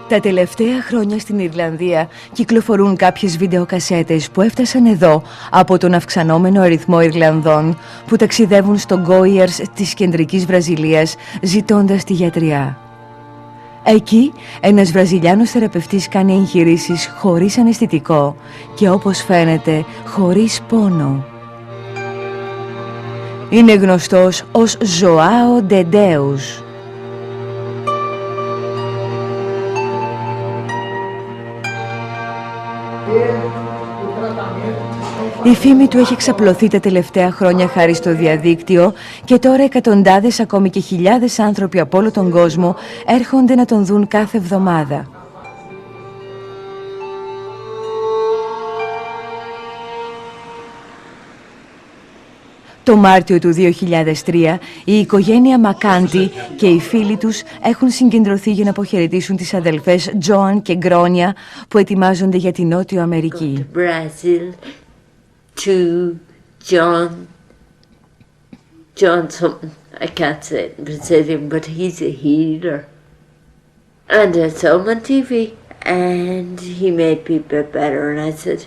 Τα τελευταία χρόνια στην Ιρλανδία κυκλοφορούν κάποιες βιντεοκασέτες που έφτασαν εδώ από τον αυξανόμενο αριθμό Ιρλανδών που ταξιδεύουν στο Goiers της κεντρικής Βραζιλίας ζητώντας τη γιατριά. Εκεί ένας Βραζιλιάνος θεραπευτής κάνει εγχειρήσεις χωρίς αναισθητικό και όπως φαίνεται χωρίς πόνο. Είναι γνωστός ως Ζωάο Ντεντέους. Η φήμη του έχει εξαπλωθεί τα τελευταία χρόνια χάρη στο διαδίκτυο και τώρα εκατοντάδες ακόμη και χιλιάδες άνθρωποι από όλο τον κόσμο έρχονται να τον δουν κάθε εβδομάδα. Το Μάρτιο του 2003 η οικογένεια Μακάντι και οι φίλοι τους έχουν συγκεντρωθεί για να αποχαιρετήσουν τις αδελφές Τζόαν και Γκρόνια που ετοιμάζονται για την Νότιο Αμερική. To John something, I can't say it in Brazilian, but he's a healer. And I saw him on TV, and he made people better, and I said,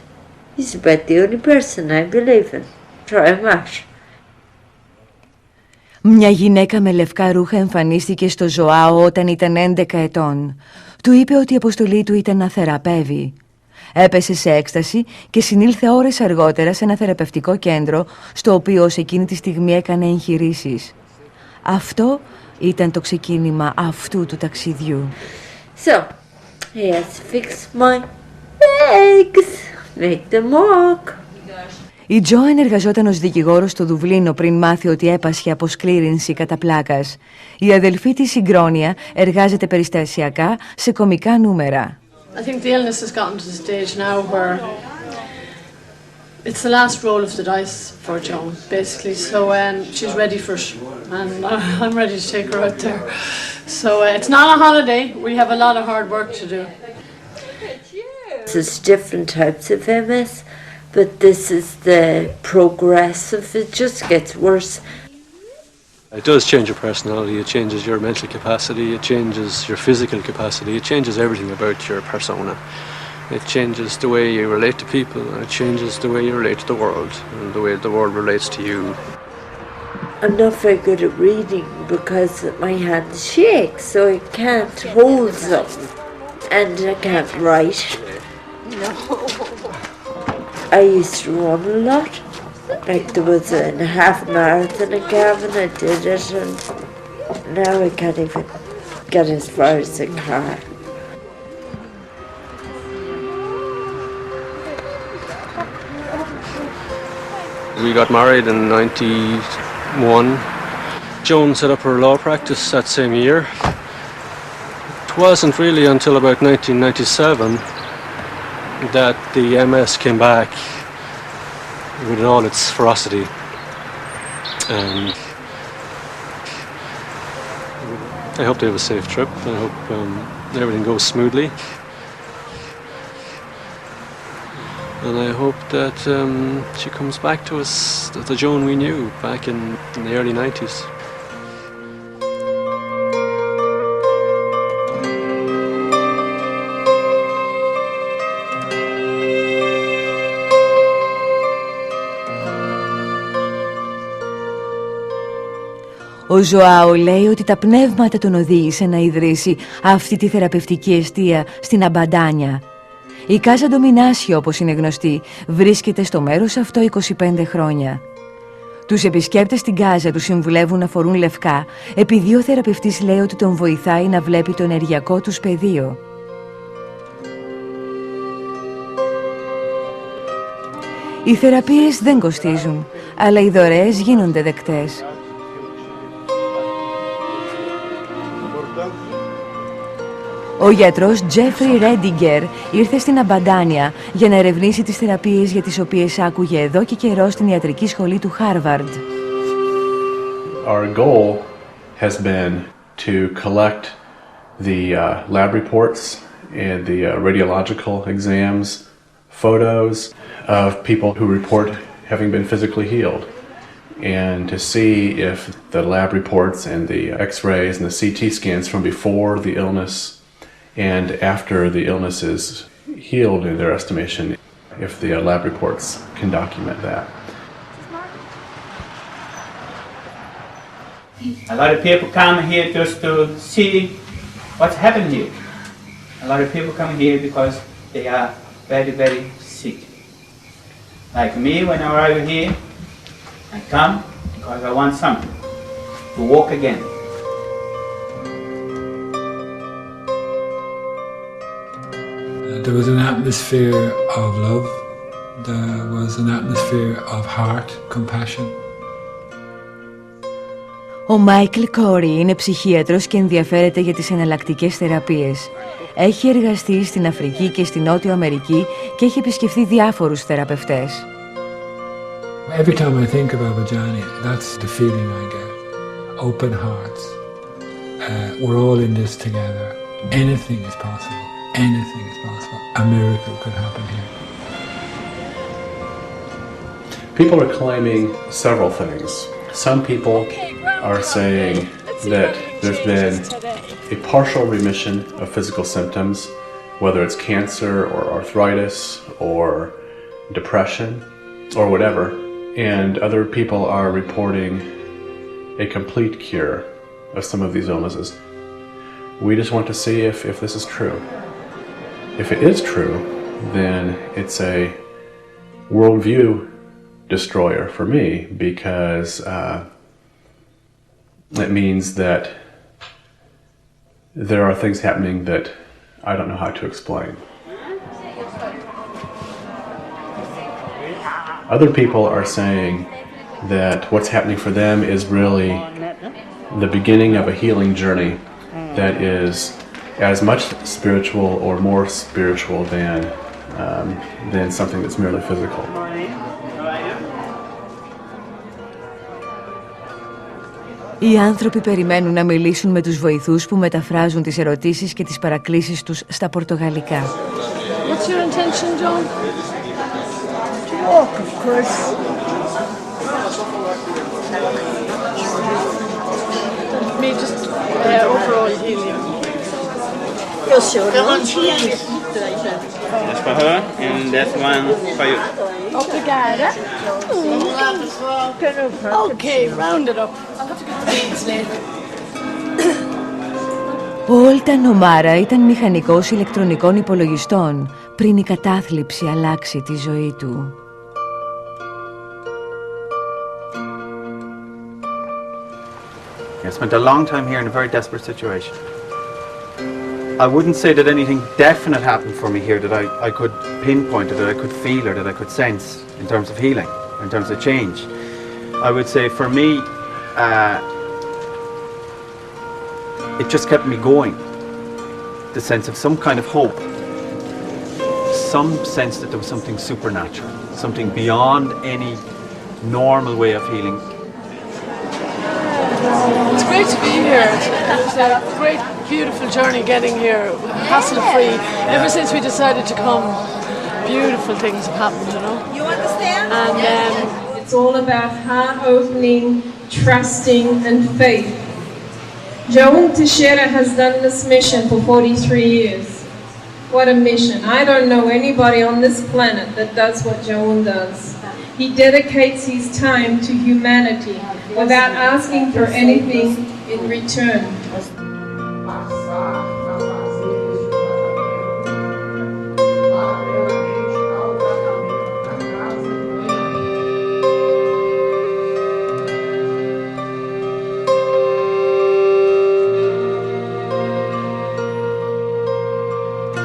he's about the only person I believe in. Try him out. Μια γυναίκα με λευκά ρούχα εμφανίστηκε στο Ζωάο όταν ήταν 11 ετών. Του είπε ότι η αποστολή του ήταν να θεραπεύει. Έπεσε σε έκσταση και συνήλθε ώρες αργότερα σε ένα θεραπευτικό κέντρο στο οποίο ως εκείνη τη στιγμή έκανε εγχειρήσεις. Αυτό ήταν το ξεκίνημα αυτού του ταξιδιού. So, he has to fix my legs, make them walk. Η Τζόεν εργαζόταν ως δικηγόρος στο Δουβλίνο πριν μάθει ότι έπασχε από σκλήρυνση κατά πλάκας. Η αδελφή της, η Γκρόνια, εργάζεται περιστασιακά σε κωμικά νούμερα. I think the illness has gotten to the stage now where it's the last roll of the dice for Joan, basically. So she's ready for it, and I'm ready to take her out there. So it's not a holiday. We have a lot of hard work to do. There's different types of MS, but this is the progressive. It just gets worse. It does change your personality, it changes your mental capacity, it changes your physical capacity, it changes everything about your persona. It changes the way you relate to people, and it changes the way you relate to the world, and the way the world relates to you. I'm not very good at reading because my hands shake, so I can't hold something, and I can't write. No. I used to run a lot. Like there was a half marathon in Cavan, I did it, and now I can't even get as far as the car. We got married in 91. Joan set up her law practice that same year. It wasn't really until about 1997 that the MS came back with all its ferocity, and I hope they have a safe trip. I hope everything goes smoothly, and I hope that she comes back to us, the Joan we knew back in the early 90s. Ο Ζωάο λέει ότι τα πνεύματα τον οδήγησε να ιδρύσει αυτή τη θεραπευτική εστία στην Αμπαντάνια. Η Κάζα Ντομινάσιο, όπως είναι γνωστή, βρίσκεται στο μέρος αυτό 25 χρόνια. Τους επισκέπτες στην Κάζα τους συμβουλεύουν να φορούν λευκά, επειδή ο θεραπευτής λέει ότι τον βοηθάει να βλέπει το ενεργειακό τους πεδίο. Οι θεραπείες δεν κοστίζουν, αλλά οι δωρεές γίνονται δεκτές. Ο γιατρός Τζέφρι Ρέντιγκερ ήρθε στην Αμπαντάνια για να ερευνήσει τις θεραπείες για τις οποίες άκουγε εδώ και καιρό στην ιατρική σχολή του Χάρβαρντ. Our goal has been to collect the lab reports and the radiological exams, photos of people who report having been physically healed. and to see if the lab reports and the x-rays and the CT scans from before the illness and after the illness is healed, in their estimation, if the lab reports can document that. A lot of people come here just to see what's happened here. A lot of people come here because they are very, very sick. Like me, when I arrive here, I come because I want something, to walk again. There was an atmosphere of love. There was an atmosphere of heart, compassion. Ο Μάικλ Κόρι είναι ψυχίατρος και ενδιαφέρεται για τις εναλλακτικές θεραπείες. Έχει εργαστεί στην Αφρική και στη Νότιο Αμερική και έχει επισκεφθεί διάφορους θεραπευτές. Every time I think about Vajani, that's the feeling I get. Open hearts. We're all in this together. Anything is possible. Anything is possible. A miracle could happen here. People are claiming several things. Some people are saying that there's been a partial remission of physical symptoms, whether it's cancer or arthritis or depression or whatever, and other people are reporting a complete cure of some of these illnesses. We just want to see if this is true. If it is true, then it's a worldview destroyer for me, because it means that there are things happening that I don't know how to explain. Other people are saying that what's happening for them is really the beginning of a healing journey that is as much spiritual or more spiritual than something that's merely physical. Οι άνθρωποι περιμένουν να μιλήσουν με τους βοηθούς που μεταφράζουν τις ερωτήσεις και τις παρακλήσεις τους στα πορτογαλικά. What's your intention, John? To walk, of course. Me just overall healing. You're sure. That's for her, and that's one for you. Obrigada. Okay, round it up. I'll have to get the beans later. Ο Όλταν Ομάρα ήταν μηχανικός ηλεκτρονικών υπολογιστών πριν η κατάθλιψη αλλάξει τη ζωή του. I spent a long time here in a very desperate situation. I wouldn't say that anything definite happened for me here that I could pinpoint or that I could feel or that I could sense in terms of healing, in terms of change. I would say for me, it just kept me going. The sense of some kind of hope, some sense that there was something supernatural, something beyond any normal way of healing. It's great to be here. It's a great, beautiful journey getting here, hassle-free. Ever since we decided to come, beautiful things have happened, you know. You understand? And it's all about heart opening, trusting, and faith. Joan Teixeira has done this mission for 43 years. What a mission. I don't know anybody on this planet that does what Joan does. He dedicates his time to humanity without asking for anything in return.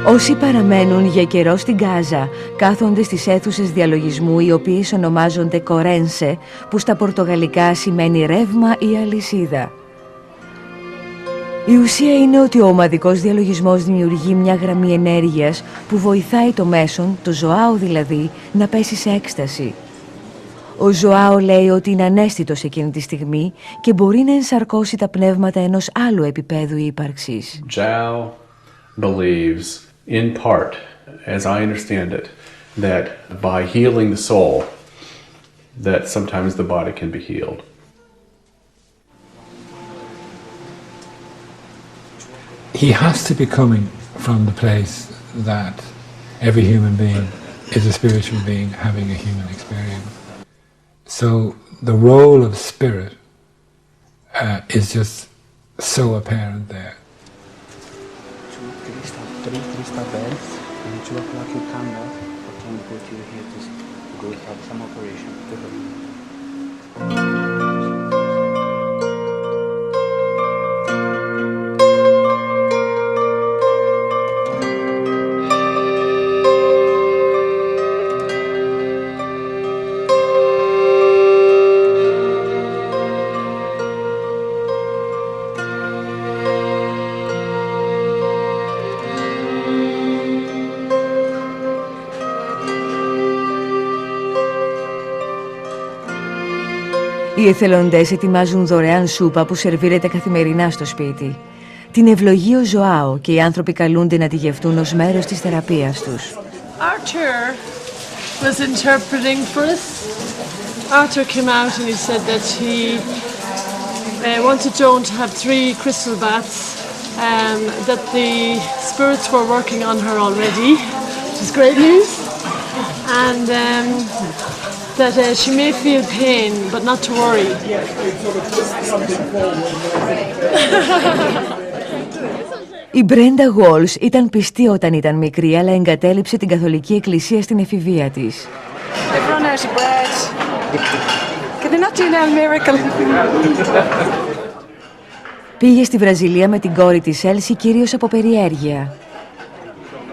Όσοι παραμένουν για καιρό στην Γάζα κάθονται στις αίθουσες διαλογισμού, οι οποίες ονομάζονται κορένσε, που στα πορτογαλικά σημαίνει ρεύμα ή αλυσίδα. Η ουσία είναι ότι ο ομαδικός διαλογισμός δημιουργεί μια γραμμή ενέργειας που βοηθάει το μέσον, το ζωάο δηλαδή, να πέσει σε έκσταση. Ο Ζωάο λέει ότι είναι ανέστητος εκείνη τη στιγμή και μπορεί να ενσαρκώσει τα πνεύματα ενός άλλου επίπεδου ύπαρξης. Zhao believes, in part, as I understand it, that by healing the soul, that sometimes the body can be healed. He has to be coming from the place that every human being is a spiritual being having a human experience. So the role of spirit is just so apparent there. Οι εθελοντές ετοιμάζουν δωρεάν σούπα που σερβίρεται καθημερινά στο σπίτι. Την ευλογεί ο Ζωάο και οι άνθρωποι καλούνται να τη γευτούν ως μέρος της θεραπείας τους. Arthur was interpreting for us. Arthur came out and he said that he wanted Joan to have 3 crystal baths, that the spirits were working on her already, which is great news, and that she may feel pain, but not to worry. Η Μπρέντα Γουόλς ήταν πιστή όταν ήταν μικρή, αλλά εγκατέλειψε την Καθολική Εκκλησία στην εφηβεία της. Πήγε στη Βραζιλία με την κόρη της Έλση κυρίως από περιέργεια.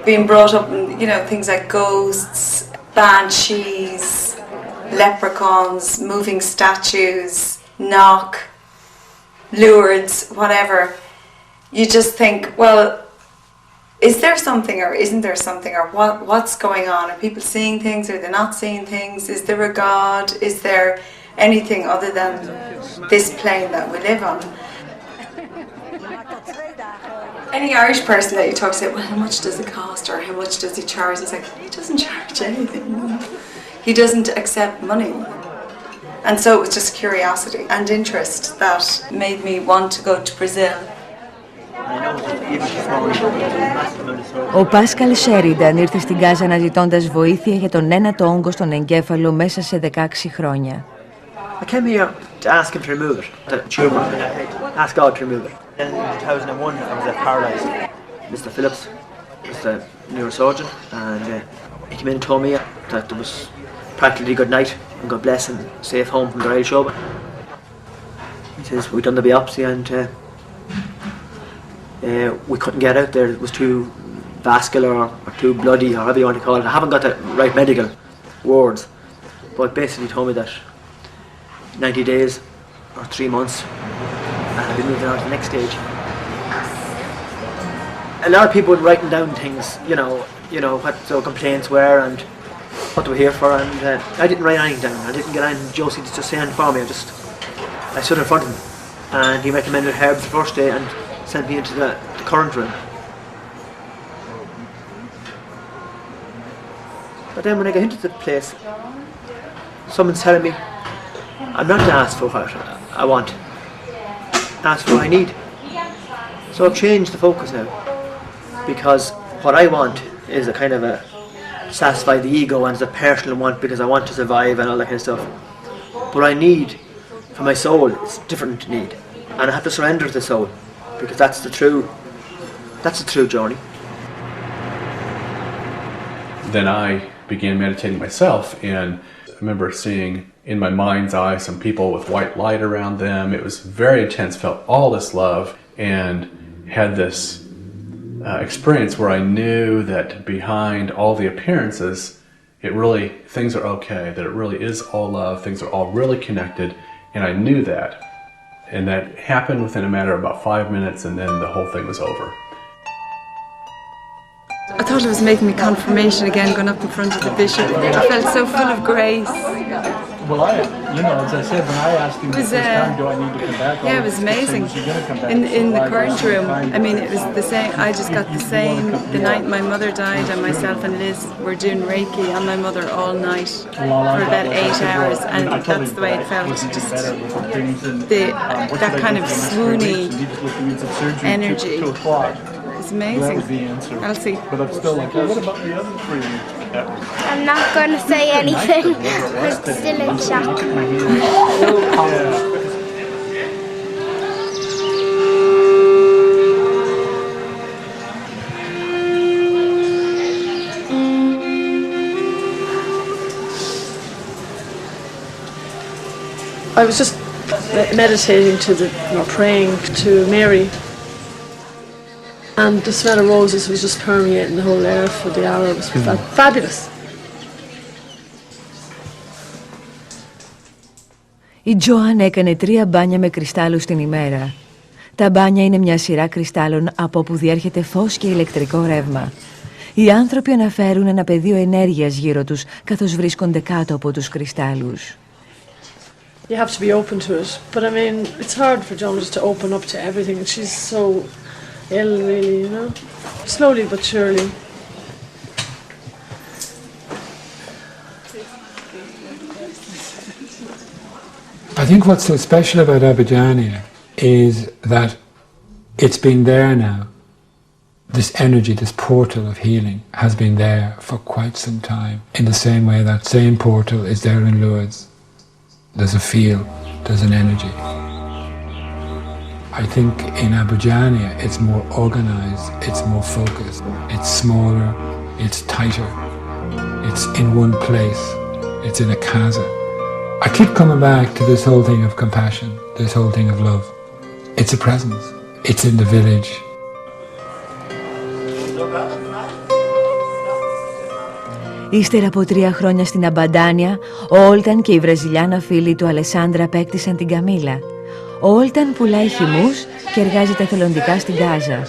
Being brought up, you know, things like ghosts, banshees, leprechauns, moving statues, knock, Lourdes, whatever. You just think, well, is there something or isn't there something, or what's going on? Are people seeing things, or they're not seeing things? Is there a God? Is there anything other than this plane that we live on? Any Irish person that you talk to say, well, how much does it cost, or how much does he charge? It's like, he doesn't charge anything. He doesn't accept money. And so it was just curiosity and interest that made me want to go to Brazil. Ο Πάσκαλ Σέρινταν ήρθε στην Γάζα αναζητώντας βοήθεια για τον ένατο όγκο στον εγκέφαλο μέσα σε 16 χρόνια. I came here to ask him to remove it, the tumor in my head, ask God to remove it. In 2001 I was paralysed. Mr. Phillips was the neurosurgeon, and he came in and told me that there was practically good night and God bless and safe home from the rail show. He says we'd done the biopsy and we couldn't get out there. It was too vascular or too bloody, or however you want to call it. I haven't got the right medical words, but basically told me that 90 days or 3 months and I'd be moving on to the next stage. A lot of people were writing down things, you know what their complaints were and what they were here for, and I didn't write anything down. I didn't get any Josie to just say anything for me. I stood in front of him and he recommended herbs the first day and sent me into the current room. But then when I got into the place, someone's telling me I'm not to ask for what I want, ask for what I need. So I've changed the focus now, because what I want is a kind of a satisfy the ego and it's a personal want because I want to survive and all that kind of stuff. But I need for my soul, it's different need, and I have to surrender to the soul because that's the true journey. Then I began meditating myself, and I remember seeing in my mind's eye some people with white light around them. It was very intense, felt all this love, and had this experience where I knew that behind all the appearances, things are okay, that it really is all love, things are all really connected, and I knew that. And that happened within a matter of about 5 minutes, and then the whole thing was over. I thought it was making me confirmation again, going up in front of the bishop. I felt so full of grace. Well, as I said, when I asked him this time, do I need to come back? Yeah, it was amazing. In the current room, I mean, it was the same. I just got the same. The night my mother died, and myself and Liz were doing Reiki on my mother all night for about 8 hours, and that's the way it felt. Just that kind of swoony energy. It's amazing. I'll see. But I'm still like, what about the other three? I'm not going to say anything. I'm still in shock. I was just meditating praying to Mary. And the smell of roses was just permeating the whole air for the hour. It was fabulous. Η Τζοάν έκανε 3 μπάνια με κρυστάλλους την ημέρα. Τα μπάνια είναι μια σειρά κρυστάλλων από όπου διέρχεται φως και ηλεκτρικό ρεύμα. Οι άνθρωποι αναφέρουν ένα πεδίο ενέργειας γύρω τους καθώς βρίσκονται κάτω από τους κρυστάλλους. You have to be open to it. But I mean, it's hard for Joan just to open up to everything. And she's so ill, really, you know. Slowly but surely. I think what's so special about Abidjania is that it's been there now. This energy, this portal of healing has been there for quite some time. In the same way that same portal is there in Lourdes. There's a feel, there's an energy. I think in Abidjania it's more organized, it's more focused, it's smaller, it's tighter, it's in one place, it's in a casa. I keep coming back to this whole thing of compassion, this whole thing of love. It's a presence, it's in the village. Ύστερα από 3 χρόνια στην Αμπαντάνια, ο Όλταν και η Βραζιλιάνα φίλη του Αλεσάνδρα απέκτησαν την Καμίλα. Ο Όλταν πουλάει χυμούς και εργάζεται εθελοντικά στην Γάζα.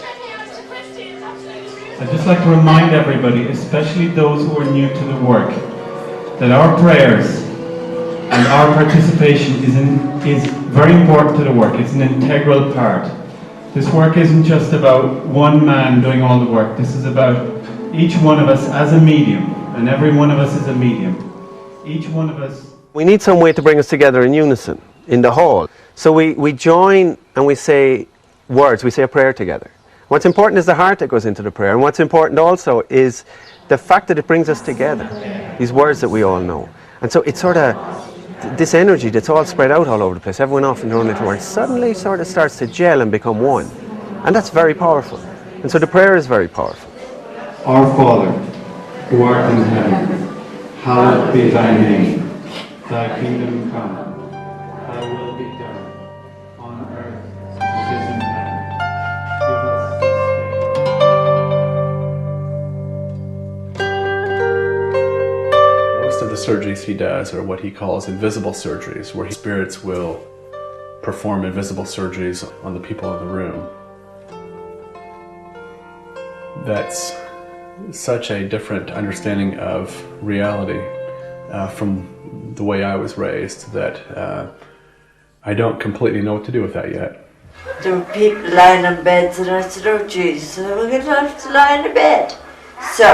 I'd just like to remind everybody, especially those who are new to the work, that our prayers and our participation is very important to the work. It's an integral part. This work isn't just about one man doing all the work. This is about each one of us as a medium, and every one of us is a medium. Each one of us... We need some way to bring us together in unison, in the hall. So we join and we say words, we say a prayer together. What's important is the heart that goes into the prayer, and what's important also is the fact that it brings us together, these words that we all know. And so it's sort of this energy that's all spread out all over the place, everyone off in their own little words, suddenly sort of starts to gel and become one. And that's very powerful. And so the prayer is very powerful. Our Father, who art in heaven, hallowed be thy name. Thy kingdom come. Thy will be done on earth as it is in heaven. Give us this day. Most of the surgeries he does are what he calls invisible surgeries, where spirits will perform invisible surgeries on the people in the room. That's such a different understanding of reality from the way I was raised that I don't completely know what to do with that yet. There were people lying on beds and I said, oh Jesus, we're going to have to lie in a bed. So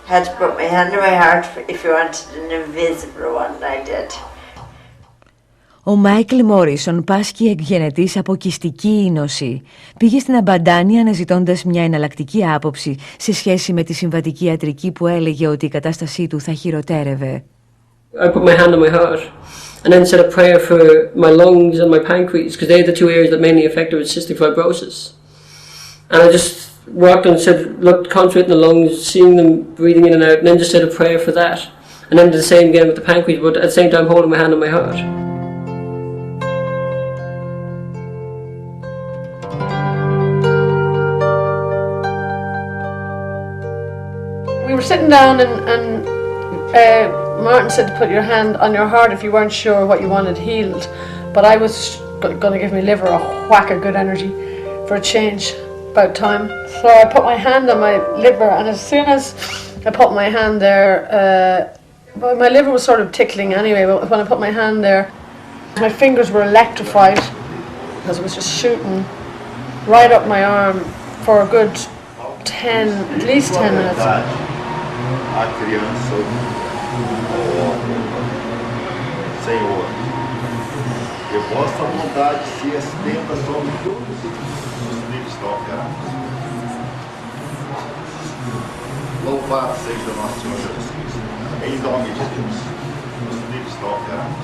I had to put my hand on my heart if you wanted an invisible one, I did. Ο Μάικλ Μόρισον πάσχει εκγενετής από κυστική ίνωση. Πήγε στην Αμπαντάνια αναζητώντας μια εναλλακτική άποψη σε σχέση με τη συμβατική ιατρική που έλεγε ότι η κατάστασή του θα χειροτέρευε. I put my hand on my heart and then said a prayer for my lungs and my pancreas because they're the two areas that mainly affected with cystic fibrosis. And I just walked and said, looked, concentrating on the lungs, seeing them breathing in and out, and then just said a prayer for that. And then did the same again with the pancreas, but at the same time holding my hand on my heart. We were sitting down and Martin said to put your hand on your heart if you weren't sure what you wanted healed. But I was going to give my liver a whack of good energy for a change, about time. So I put my hand on my liver, and as soon as I put my hand there, But my liver was sort of tickling anyway when I put my hand there. My fingers were electrified because it was just shooting right up my arm for a good at least 10 minutes. Louvado seja nosso Senhor Jesus Cristo. Em nome de Deus. Os livros estão operados.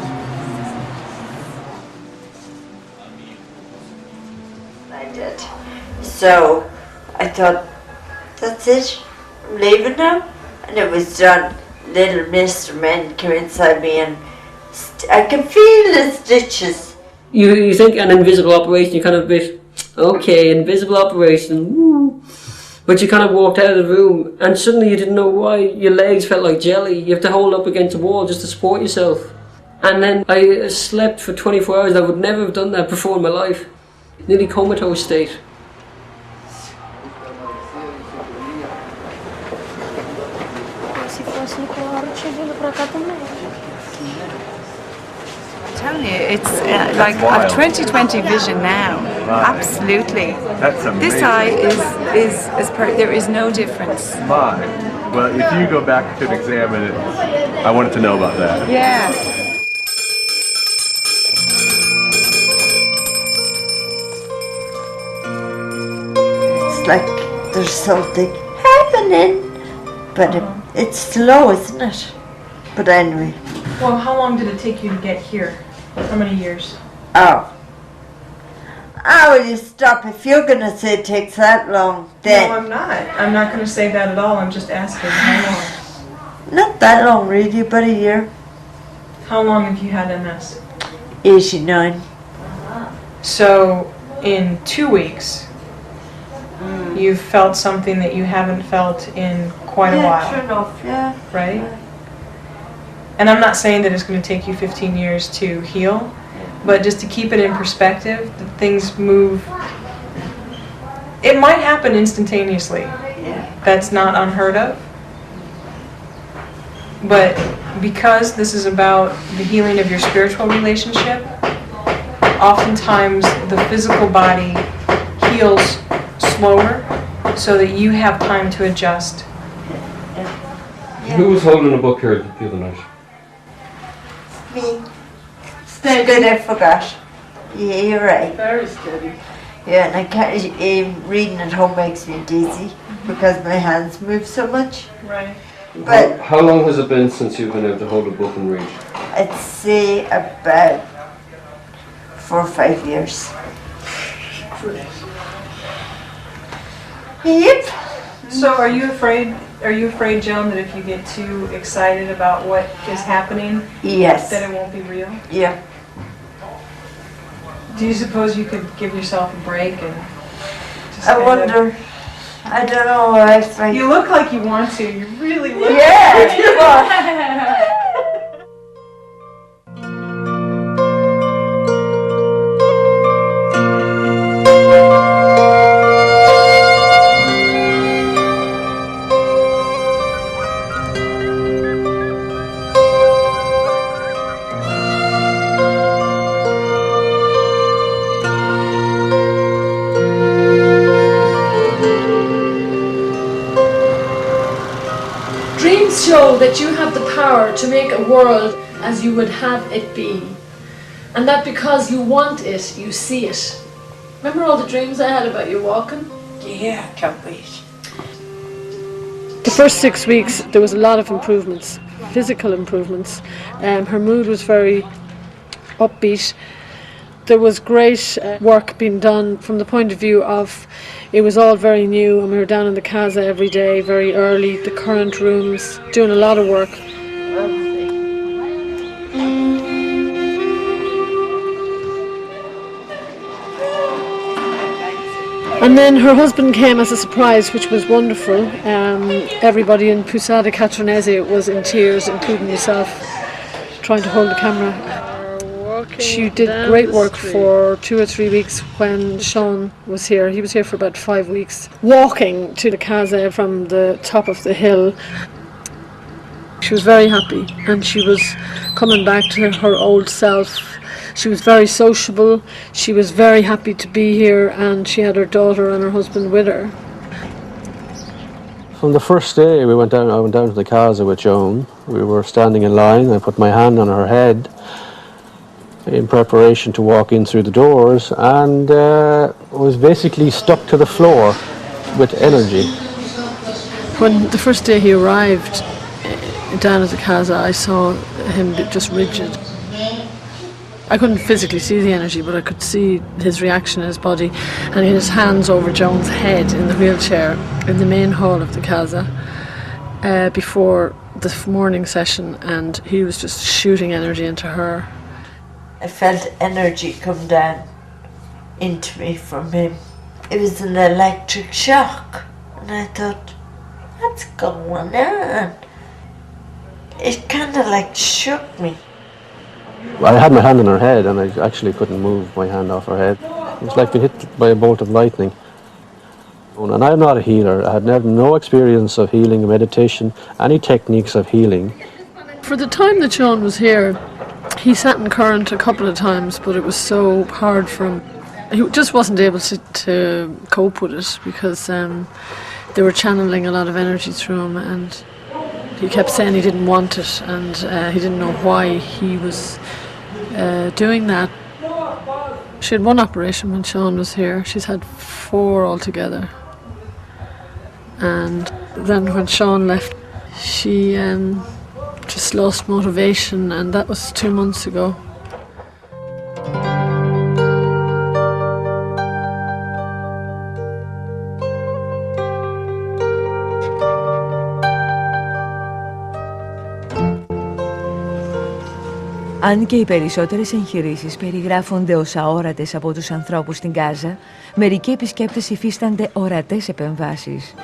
I did. So I thought, that's it. I'm leaving now. And it was done. Little Mr. Men came inside me and I can feel the stitches. You think an invisible operation, you kind of a bit, okay, invisible operation, woo. But you kind of walked out of the room and suddenly you didn't know why. Your legs felt like jelly. You have to hold up against the wall just to support yourself. And then I slept for 24 hours. I would never have done that before in my life. Nearly comatose state. I'm telling you, it's like I've 20/20 vision now. Right. Absolutely. That's amazing. This eye there is no difference. Fine. Well, if you go back and examine it, I wanted to know about that. Yeah. It's like there's something happening, but it's slow, isn't it? But anyway. Well, how long did it take you to get here? How many years? Oh, will you stop? If you're going to say it takes that long, then... No, I'm not. I'm not going to say that at all. I'm just asking how long. Not that long, really, about a year. How long have you had MS? 89. So, in 2 weeks, you've felt something that you haven't felt in quite a while. Sure enough, yeah. Right? And I'm not saying that it's going to take you 15 years to heal, but just to keep it in perspective, that things move. It might happen instantaneously. Yeah. That's not unheard of. But because this is about the healing of your spiritual relationship, oftentimes the physical body heals slower so that you have time to adjust. Who was holding a book here the other night? Me. Steady. I forgot. Yeah, you're right. Very steady. Yeah, and I can't, reading at home makes me dizzy because my hands move so much. Right. But How long has it been since you've been able to hold a book and read? I'd say about 4 or 5 years. Yep. So are you afraid, Joan, that if you get too excited about what is happening, Yes. that it won't be real? Yeah. Do you suppose you could give yourself a break and just I kind wonder. of... I don't know if I... You look like you want to. You really look Yeah, you want. Dreams show that you have the power to make a world as you would have it be. And that because you want it, you see it. Remember all the dreams I had about you walking? Yeah, can't wait. The first 6 weeks there was a lot of improvements, physical improvements. Her mood was very upbeat. There was great work being done from the point of view of it was all very new, and we were down in the casa every day very early, the current rooms, doing a lot of work. And then her husband came as a surprise, which was wonderful. Everybody in Pusada Catronese was in tears, including yourself, trying to hold the camera. She did great work for 2 or 3 weeks when Sean was here. He was here for about 5 weeks. Walking to the casa from the top of the hill, She was very happy and she was coming back to her old self. She was very sociable, she was very happy to be here, and she had her daughter and her husband with her. From the first day I went down to the casa with Joan. We were standing in line. I put my hand on her head in preparation to walk in through the doors, and was basically stuck to the floor with energy. When the first day he arrived down at the casa, I saw him just rigid. I couldn't physically see the energy, but I could see his reaction in his body, and he had his hands over Joan's head in the wheelchair in the main hall of the casa before the morning session, and he was just shooting energy into her. I felt energy come down into me from him. It was an electric shock, and I thought, what's going on? It kind of like shook me. I had my hand on her head and I actually couldn't move my hand off her head. It was like being hit by a bolt of lightning. And I'm not a healer. I had no experience of healing, meditation, any techniques of healing. For the time that Sean was here, he sat in current a couple of times, but it was so hard for him. He just wasn't able to cope with it because they were channeling a lot of energy through him, and he kept saying he didn't want it, and he didn't know why he was doing that. She had one operation when Sean was here. She's had 4 altogether. And then when Sean left, she just lost motivation, and that was 2 months ago. Αν και οι περισσότερες εγχειρήσεις περιγράφονται ως αόρατες από τους ανθρώπους στην Γάζα, μερικοί επισκέπτες υφίστανται ορατές επεμβάσεις.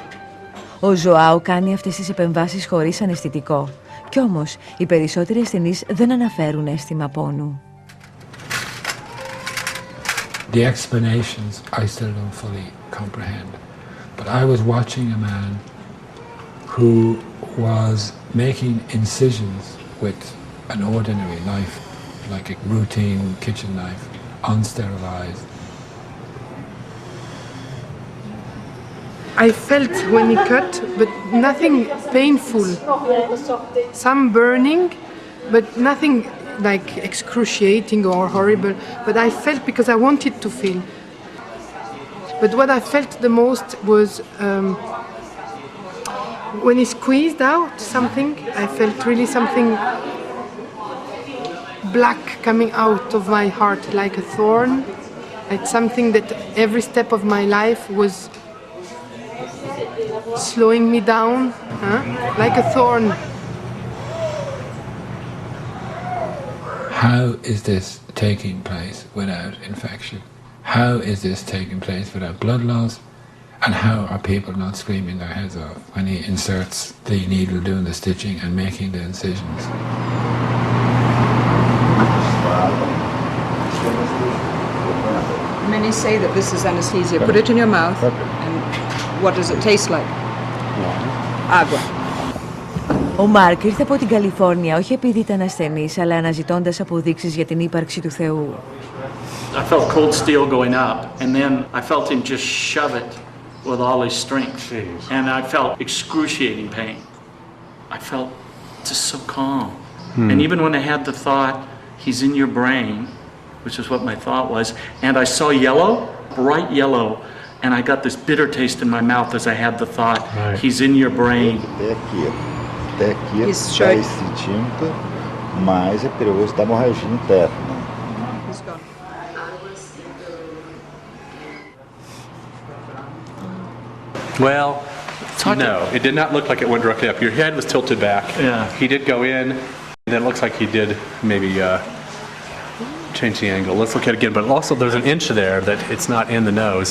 Ο Ζωάου κάνει αυτές τις επεμβάσεις χωρίς αναισθητικό, κι όμως οι περισσότεροι ασθενείς δεν αναφέρουν αίσθημα πόνου. The explanations I still don't fully comprehend, but I was watching a man who was making incisions with an ordinary knife, like a routine kitchen knife, unsterilized. I felt when he cut, but nothing painful. Some burning, but nothing like excruciating or horrible. But I felt because I wanted to feel. But what I felt the most was when he squeezed out something, I felt really something black coming out of my heart, like a thorn. It's something that every step of my life was slowing me down, like a thorn. How is this taking place without infection? How is this taking place without blood loss? And how are people not screaming their heads off when he inserts the needle doing the stitching and making the incisions? Many say that this is anesthesia. Put it in your mouth, and what does it taste like? Agua. Ο Μάρκ ήρθε από την Καλιφόρνια όχι επειδή ήταν ασθενής, αλλά αναζητώντας αποδείξεις για την ύπαρξη του Θεού. I felt cold steel going up, and then I felt him just shove it with all his strength. And I felt excruciating pain. I felt just so calm. And even when I had the thought, he's in your brain, which is what my thought was, and I saw yellow, bright yellow, and I got this bitter taste in my mouth as I had the thought, he's in your brain. Até aqui está esse tinta, mas é perigoso da hemorragia interna. Well, no, it did not look like it went directly up. Your head was tilted back. Yeah. He did go in, and then it looks like he did maybe change the angle. Let's look at it again. But also there's an inch there that it's not in the nose.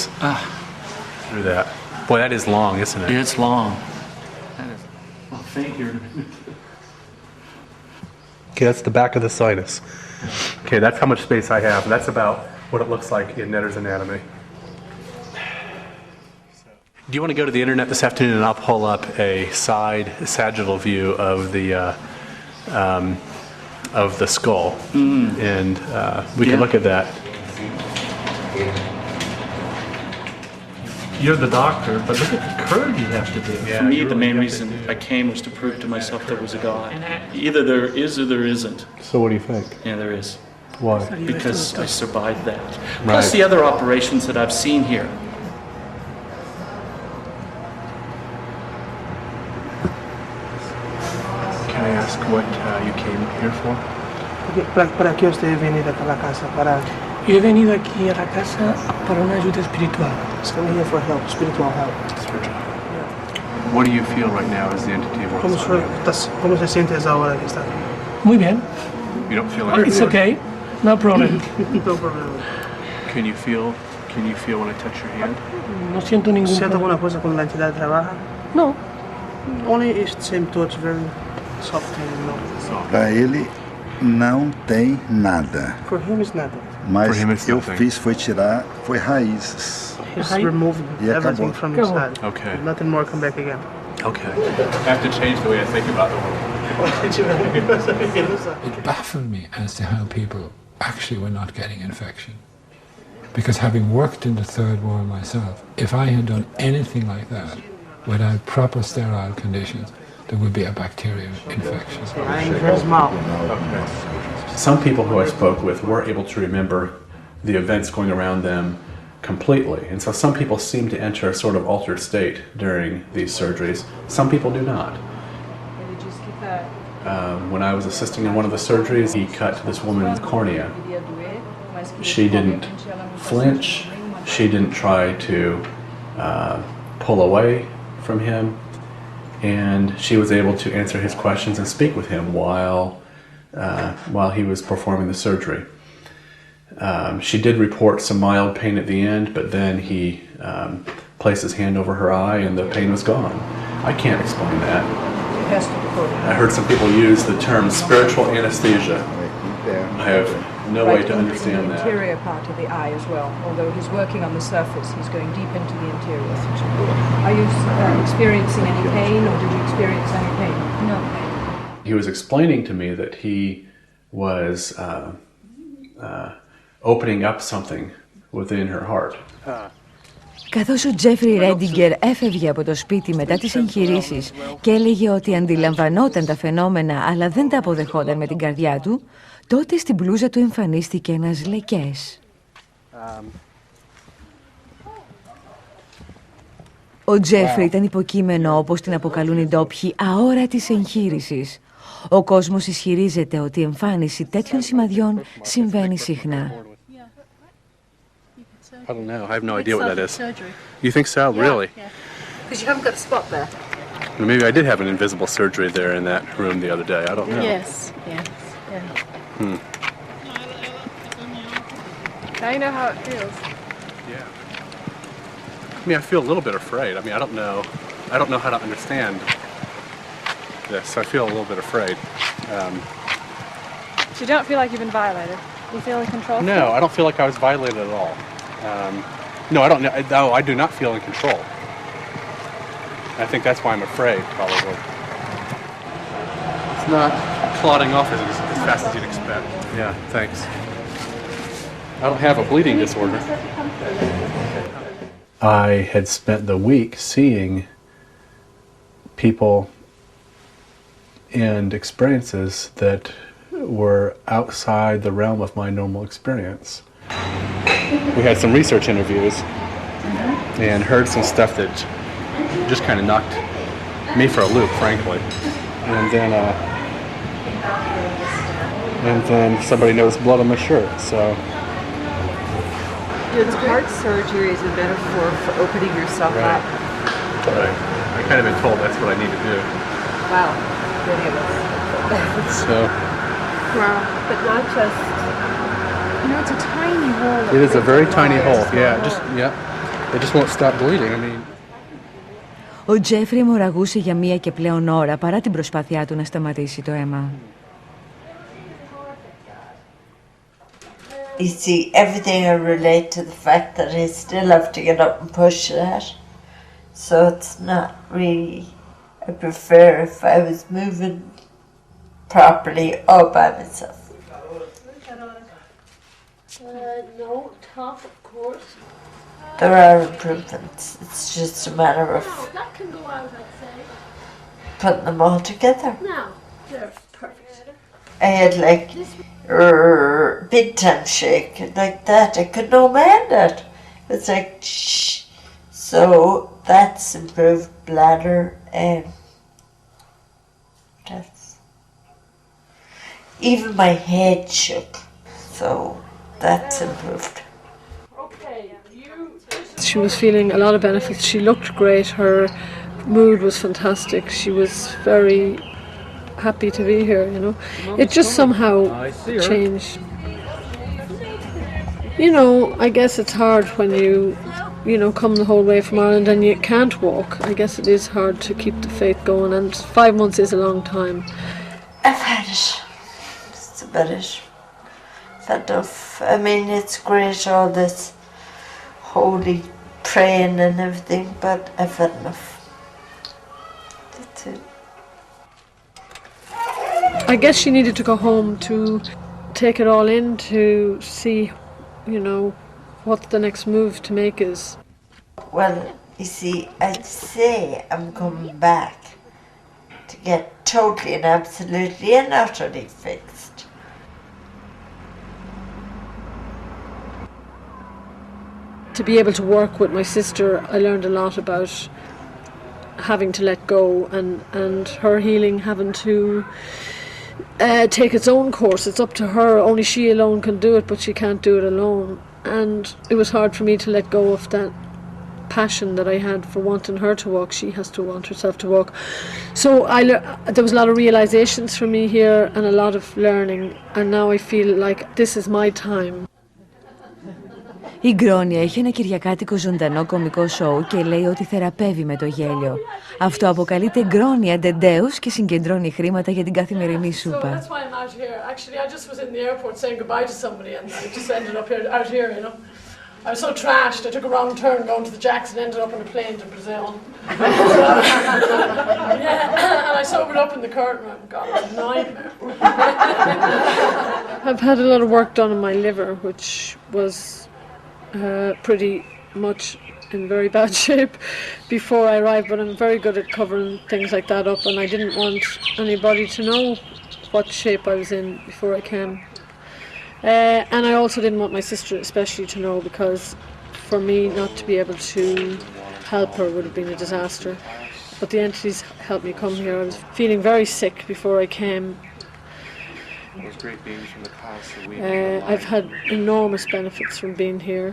Through that. Boy, that is long, isn't it? It's long. Well, thank you. Okay, that's the back of the sinus. Okay, that's how much space I have. And that's about what it looks like in Netter's anatomy. Do you want to go to the internet this afternoon and I'll pull up a sagittal view of the skull, and we can look at that. You're the doctor, but look at the curve you have to do. Yeah, For me, the main reason I came was to prove to myself there was a God. Either there is or there isn't. So what do you think? Yeah, there is. Why? Because I survived that. Right. Plus the other operations that I've seen here. Can I ask what you came here for? ¿Para qué usted ha venido a la casa? Yo he venido aquí a la casa para una ayuda espiritual. So I'm here for help, spiritual help. What do you feel right now as the entity of ¿Cómo se sientes ahora que está aquí? Muy bien. You don't feel anything? It's okay. No problem. No problem. Can you feel when I touch your hand? No siento ningún problema. ¿Siento alguna cosa con la entidad de trabajo? No. Only it's same touch, very soft and low. Para ele não tem nada. For him it's nada. Mas eu fiz foi raízes. He's removed everything from his head. Okay. Nothing more come back again. Okay. I have to change the way I think about the world. It baffled me as to how people actually were not getting infection. Because having worked in the third world myself, if I had done anything like that without proper sterile conditions, there would be a bacterial infection. Some people who I spoke with were able to remember the events going around them completely. And so some people seem to enter a sort of altered state during these surgeries. Some people do not. When I was assisting in one of the surgeries, he cut this woman's cornea. She didn't flinch. She didn't try to pull away from him. And she was able to answer his questions and speak with him while he was performing the surgery. She did report some mild pain at the end, but then he placed his hand over her eye and the pain was gone. I can't explain that. I heard some people use the term spiritual anesthesia. I have no way to understand that. The interior part of the eye as well. Although he's working on the surface, he's going deep into the interior. Are you experiencing any pain, or did you experience any pain? No. He was explaining to me that he was opening up something within her heart. Καθώς ο Τζέφρι Ρέντιγκερ έφευγε από το σπίτι μετά τις εγχειρήσεις και έλεγε ότι αντιλαμβανόταν τα φαινόμενα αλλά δεν τα αποδεχόταν με την καρδιά του, τότε στην μπλούζα του εμφανίστηκε ένας λεκές. Ο Τζέφρι ήταν υποκείμενο, όπως την αποκαλούν οι ντόπιοι, αόρατης εγχείρησης. Ο κόσμος ισχυρίζεται ότι η εμφάνιση τέτοιων σημαδιών συμβαίνει συχνά. I don't know. I have no idea what that is. You think so? Really? Because you haven't got a spot there. Maybe I did have an invisible surgery there in that room the other day. I don't know. Yes. Hmm. Now you know how it feels. Yeah. I mean, I feel a little bit afraid. I mean, I don't know how to understand this. I feel a little bit afraid. So you don't feel like you've been violated? You feel in control? No, I don't feel like I was violated at all. No, I don't know. No, I do not feel in control. I think that's why I'm afraid, probably. It's not clotting off as fast as you'd expect. Yeah, thanks. I don't have a bleeding disorder. I had spent the week seeing people and experiences that were outside the realm of my normal experience. We had some research interviews and heard some stuff that just kind of knocked me for a loop, frankly. And then somebody noticed blood on my shirt, so. Heart surgery is a metaphor for opening yourself up. Right. I kind of been told that's what I need to do. Wow, many of us. So. Wow, but not just. You know, it's a tiny hole. It is a very tiny hole. It just won't stop bleeding. I mean. Ο Τζέφρι μοραγούσε για μία και πλέον ώρα παρά την προσπάθειά του να σταματήσει το αίμα. You see, everything I relate to the fact that I still have to get up and push that. So it's not really, I prefer if I was moving properly all by myself. No, top, of course. There are improvements. It's just a matter of That can go out, I'd say. putting them all together. Now, they're perfect. I had like big time shake like that. I could no man that. It's like shh. So that's improved bladder and that's even my head shook. So that's improved. She was feeling a lot of benefits. She looked great. Her mood was fantastic. She was very happy to be here, you know. It just somehow changed. You know, I guess it's hard when you come the whole way from Ireland and you can't walk. I guess it is hard to keep the faith going, and 5 months is a long time. I've had it. That's about it. Had enough. I mean, it's great, all this holy praying and everything, but I've had enough. That's it. I guess she needed to go home to take it all in, to see, what the next move to make is. Well, you see, I'd say I'm coming back to get totally and absolutely and utterly fixed. To be able to work with my sister, I learned a lot about having to let go and her healing having to take its own course. It's up to her. Only she alone can do it, but she can't do it alone. And it was hard for me to let go of that passion that I had for wanting her to walk. She has to want herself to walk. So there was a lot of realizations for me here and a lot of learning. And now I feel like this is my time. Η Γκρόνια έχει ένα κυριακάτικο ζωντανό κωμικό σοου και λέει ότι θεραπεύει με το γέλιο. Αυτό αποκαλείται Γκρόνια Ντεντέους και συγκεντρώνει χρήματα για την καθημερινή σούπα. I was so trashed, I took a wrong turn going to the Jacks and ended up on a plane to Brazil. Yeah, and I sobered up in the curtain room. God, it was a nightmare. I've had a lot of work done on my liver, which was pretty much in very bad shape before I arrived, but I'm very good at covering things like that up, and I didn't want anybody to know what shape I was in before I came. And I also didn't want my sister especially to know, because for me not to be able to help her would have been a disaster. But the entities helped me come here. I was feeling very sick before I came. It was great being from the past. I've had enormous benefits from being here.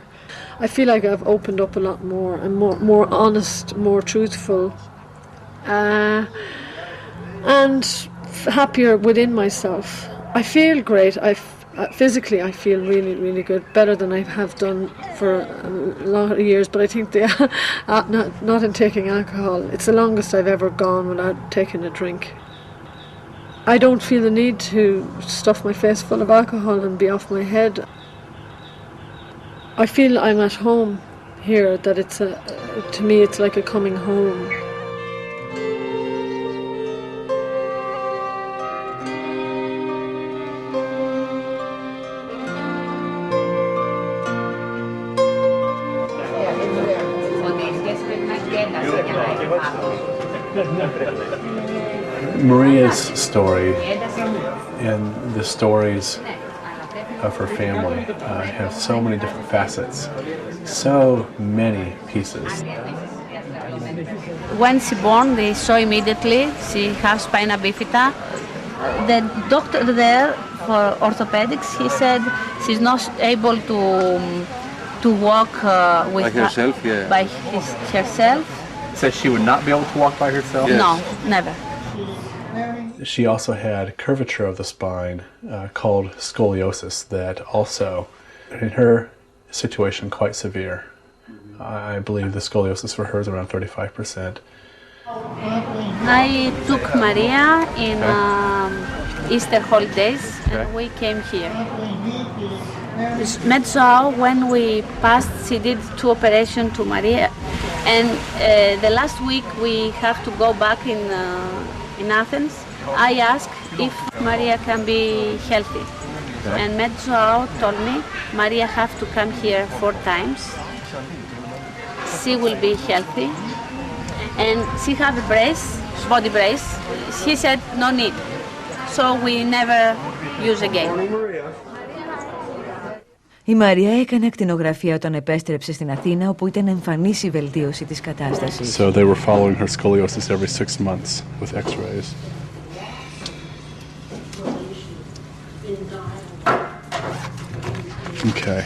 I feel like I've opened up a lot more and more honest, more truthful, and happier within myself. I feel great. Physically, I feel really, really good, better than I have done for a lot of years. But I think not in taking alcohol. It's the longest I've ever gone without taking a drink. I don't feel the need to stuff my face full of alcohol and be off my head. I feel I'm at home here, that to me it's like a coming home. Maria's story and the stories of her family have so many different facets, so many pieces. When she born, they saw immediately she has spina bifida. The doctor there for orthopedics, he said she's not able to walk with by herself. Herself. Says she would not be able to walk by herself? Yes. No, never. She also had curvature of the spine called scoliosis that also, in her situation, quite severe. I believe the scoliosis for her is around 35%. I took Maria in Easter holidays and we came here. Met Joao when we passed. She did 2 operations to Maria. And the last week we have to go back in Athens. I asked if Maria can be healthy. Okay. And Med Joao told me Maria have to come here 4 times. She will be healthy. And she have a brace, body brace. He said no need. So we never use again. Η Μαρία έκανε ακτινογραφία όταν επέστρεψε στην Αθήνα, όπου ήταν εμφανής η βελτίωση της κατάστασης. So they were following her scoliosis every 6 months with x-rays. Okay.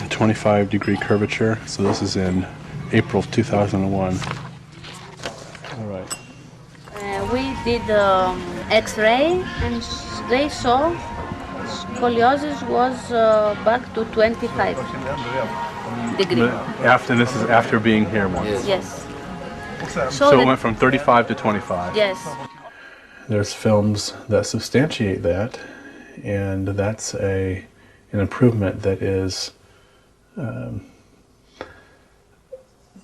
A 25-degree curvature. So this is in April of 2001. All right. We did x-ray and they saw scoliosis was back to 25 degree. And this is after being here once? Yes. So it went from 35 to 25? Yes. There's films that substantiate that, and that's an improvement that is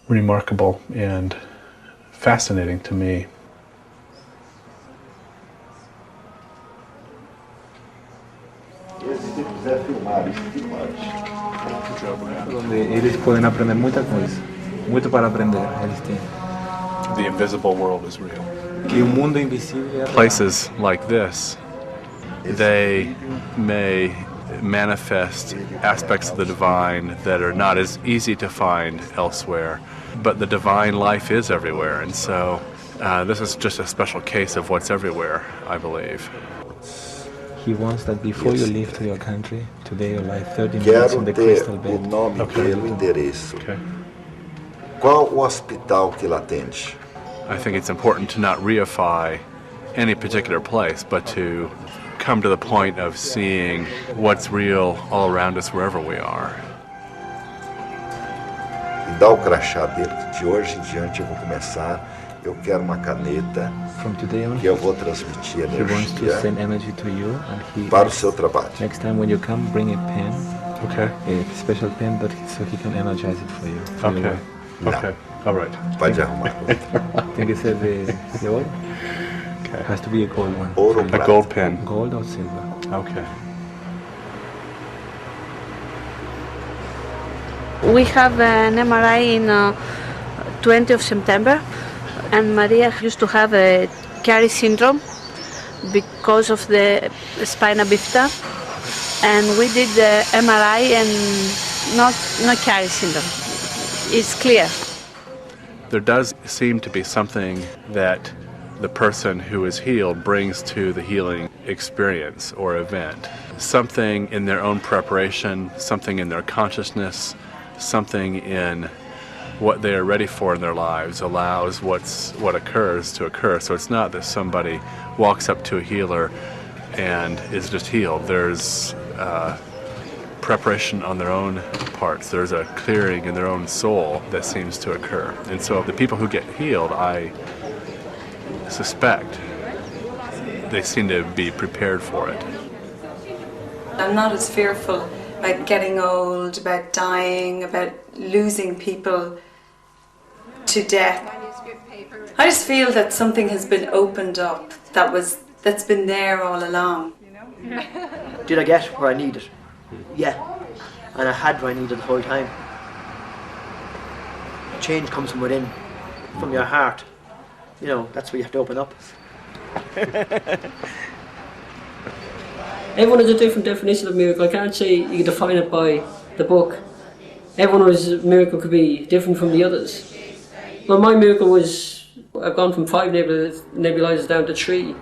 remarkable and fascinating to me. Donde eles podem aprender muita coisa, muito para aprender. Eles têm. The invisible world is real. Que o mundo invisível é real. Places like this, they may manifest aspects of the divine that are not as easy to find elsewhere, but the divine life is everywhere, and so this is just a special case of what's everywhere, I believe. He wants that before you leave to your country, today you lie 30 minutes in the crystal bed. Quero ter o nome dele, o endereço. Qual o hospital que ele atende? I think it's important to not reify any particular place, but to come to the point of seeing what's real all around us wherever we are. E dá o crachá dele, que de hoje em diante eu vou começar. Eu quero uma caneta que eu vou transmitir energia para o seu trabalho. Next time when you come, bring a pen. Okay. A special pen so he can energize it for you. Okay. Okay. All right. Pode arrumar. Tem que ser de ouro. Okay. It has to be a gold one. A gold pen. Gold or silver. Okay. We have an MRI in 20th of September. And Maria used to have a Carey syndrome because of the spina bifida, and we did the MRI and not Carey syndrome. It's clear. There does seem to be something that the person who is healed brings to the healing experience or event. Something in their own preparation, something in their consciousness, something in what they are ready for in their lives allows what occurs to occur. So it's not that somebody walks up to a healer and is just healed. There's preparation on their own parts. There's a clearing in their own soul that seems to occur. And so the people who get healed, I suspect, they seem to be prepared for it. I'm not as fearful about getting old, about dying, about losing people to death. I just feel that something has been opened up that's been there all along. Did I get where I needed? Yeah. And I had where I needed the whole time. Change comes from within, from your heart. You know, that's where you have to open up. Everyone has a different definition of miracle. I can't say you can define it by the book. Everyone's miracle could be different from the others. Well, my miracle was, I've gone from 5 nebulizers down to 3.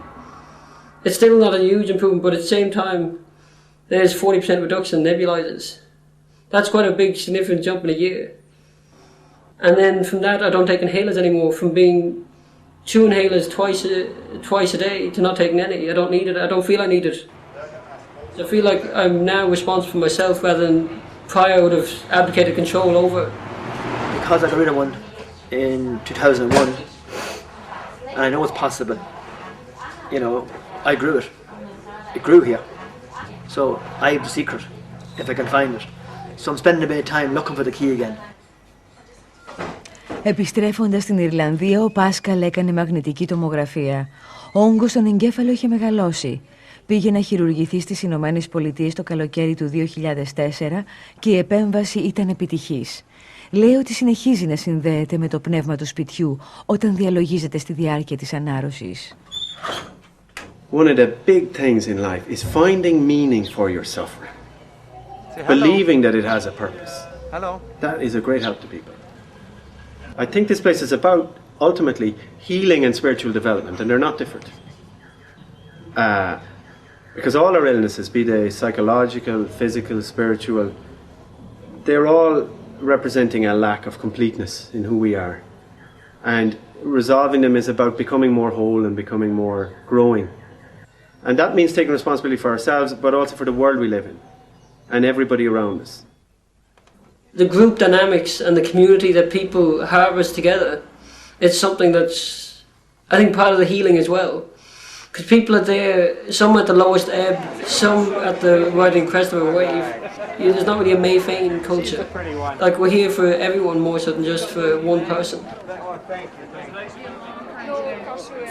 It's still not a huge improvement, but at the same time, there's 40% reduction in nebulizers. That's quite a big, significant jump in a year. And then from that, I don't take inhalers anymore. From being 2 inhalers twice a day to not taking any. I don't need it. I don't feel I need it. I feel like I'm now responsible for myself rather than prior I would have abdicated control over it. Because I got rid of one in 2001, and I know it's possible, you know, I grew it. It grew here. So I have the secret, if I can find it. So I'm spending a bit of time looking for the key again. Επιστρέφοντας στην Ιρλανδία, ο Πάσκαλ έκανε μαγνητική τομογραφία. Ο όγκος στον εγκέφαλο είχε μεγαλώσει. Πήγε να χειρουργηθεί στις Ηνωμένες Πολιτείες το καλοκαίρι του 2004 και η επέμβαση ήταν επιτυχής. Λέει ότι συνεχίζει να συνδέεται με το πνεύμα του σπιτιού όταν διαλογίζεται στη διάρκεια της ανάρρωσης. One of the big things in life is finding meaning for your suffering. Believing that it has a purpose. That is a great help to people. I think this place is about, ultimately, healing and spiritual development, and they're not different. Because all our illnesses, be they psychological, physical, spiritual, they're all representing a lack of completeness in who we are. And resolving them is about becoming more whole and becoming more growing. And that means taking responsibility for ourselves, but also for the world we live in, and everybody around us. The group dynamics and the community that people harvest together, it's something that's, I think, part of the healing as well. Because people are there, some at the lowest ebb, some at the riding crest of a wave. There's not really a Mayfain culture. Like, we're here for everyone more so than just for one person.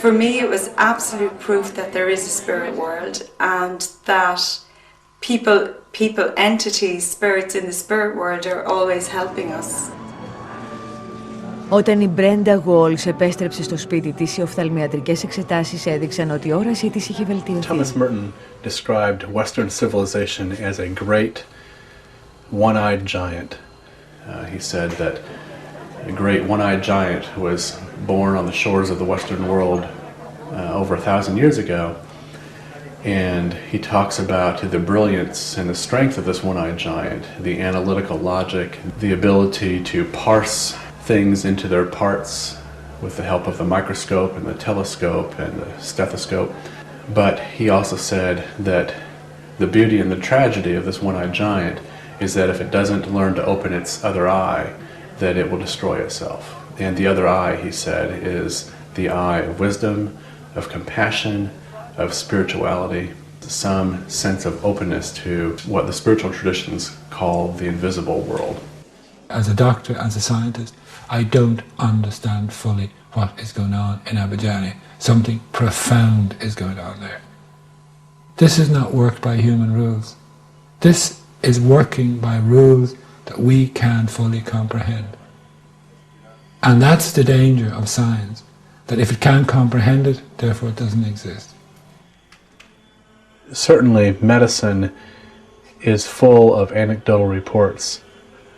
For me, it was absolute proof that there is a spirit world and that people, entities, spirits in the spirit world are always helping us. Όταν η Μπρέντα Γουόλς επέστρεψε στο σπίτι της, οι οφθαλμιατρικές εξετάσεις έδειξαν ότι η όρασή της είχε βελτιωθεί. Thomas Merton described Western civilization as a great one-eyed giant. He said that a great one-eyed giant was born on the shores of the Western world over 1,000 years ago. And he talks about the brilliance and the strength of this one-eyed giant, the analytical logic, the ability to parse things into their parts with the help of the microscope and the telescope and the stethoscope. But he also said that the beauty and the tragedy of this one-eyed giant is that if it doesn't learn to open its other eye, that it will destroy itself. And the other eye, he said, is the eye of wisdom, of compassion, of spirituality, some sense of openness to what the spiritual traditions call the invisible world. As a doctor, as a scientist, I don't understand fully what is going on in Abidjani. Something profound is going on there. This is not worked by human rules. This is working by rules that we can't fully comprehend. And that's the danger of science, that if it can't comprehend it, therefore it doesn't exist. Certainly, medicine is full of anecdotal reports,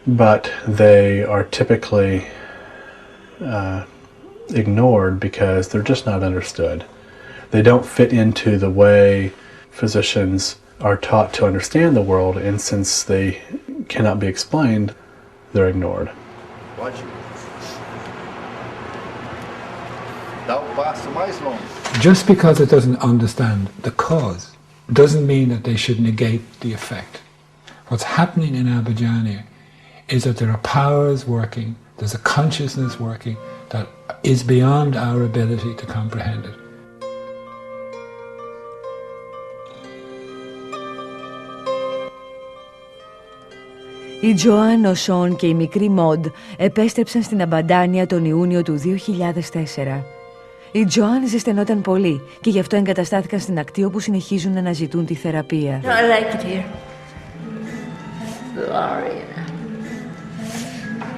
but they are typically ignored because they're just not understood. They don't fit into the way physicians are taught to understand the world, and since they cannot be explained, they're ignored. Just because it doesn't understand the cause doesn't mean that they should negate the effect. What's happening in Abidjani is that there are powers working, there's a consciousness working that is beyond our ability to comprehend it. Η Τζοάν, ο Σον και η μικρή Μοντ επέστρεψαν στην Αμπαντάνια τον Ιούνιο του 2004. Η Τζοάν ζεσθενόταν πολύ και γι' αυτό εγκαταστάθηκαν στην ακτή όπου συνεχίζουν να αναζητούν τη θεραπεία. I like it here. Glory.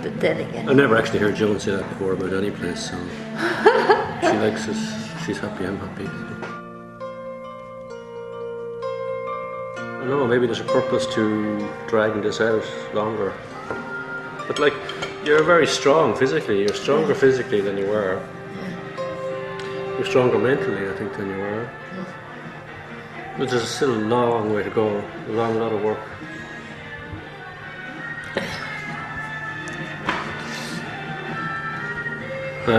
But then again. I never actually heard Joan say that before about any place, so she likes us. She's happy, I'm happy. I don't know, maybe there's a purpose to dragging this out longer. But like, you're very strong physically. You're stronger physically than you were. You're stronger mentally, I think, than you were. But there's still a long way to go, a long lot of work.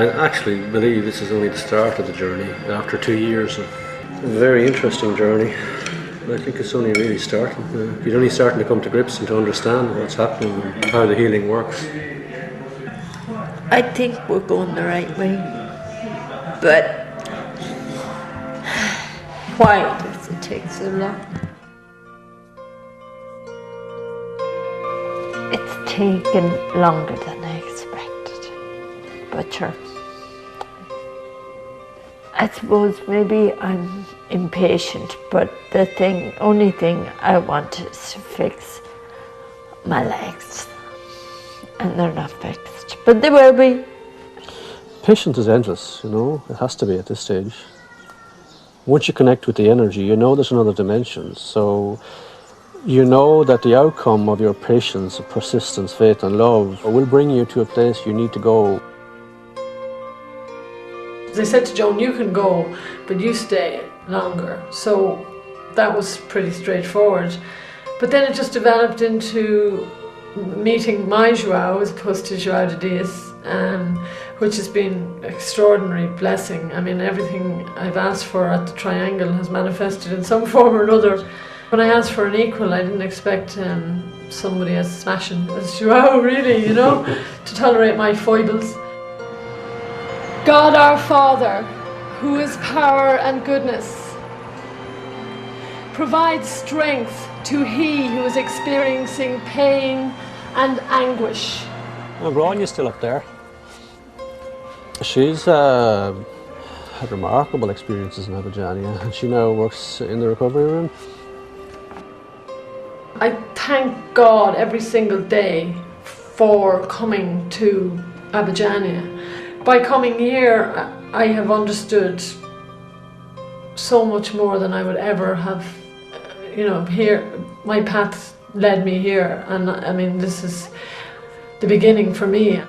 I actually believe this is only the start of the journey, after 2 years of a very interesting journey. I think it's only really starting. You're only starting to come to grips and to understand what's happening and how the healing works. I think we're going the right way, but why does it take so long? It's taken longer than I expected. butcher. I suppose maybe I'm impatient, but the only thing I want is to fix my legs, and they're not fixed, but they will be. Patience is endless, you know, it has to be at this stage. Once you connect with the energy, you know there's another dimension, so you know that the outcome of your patience, persistence, faith and love will bring you to a place you need to go. As I said to Joan, you can go, but you stay longer. So that was pretty straightforward. But then it just developed into meeting my Joao as opposed to Joao de Dias, which has been an extraordinary blessing. I mean, everything I've asked for at the Triangle has manifested in some form or another. When I asked for an equal, I didn't expect somebody as smashing as Joao, really, you know, to tolerate my foibles. God our Father, who is power and goodness, provide strength to he who is experiencing pain and anguish. Well, Ronja's still up there. She's had remarkable experiences in Abidjania, and she now works in the recovery room. I thank God every single day for coming to Abidjania. By coming here, I have understood so much more than I would ever have, you know, here, my path led me here, and I mean, this is the beginning for me.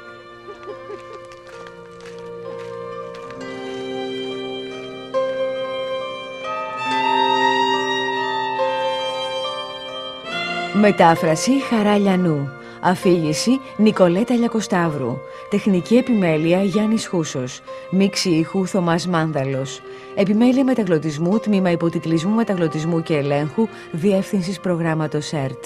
Μετάφραση Χαρά Λιανού. Αφήγηση Νικολέτα Λιακοσταύρου. Τεχνική επιμέλεια Γιάννης Χούσος. Μίξη ήχου Θωμάς Μάνδαλος. Επιμέλεια μεταγλωτισμού, τμήμα υποτιτλισμού, μεταγλωτισμού και ελέγχου, διεύθυνσης προγράμματος ΕΡΤ.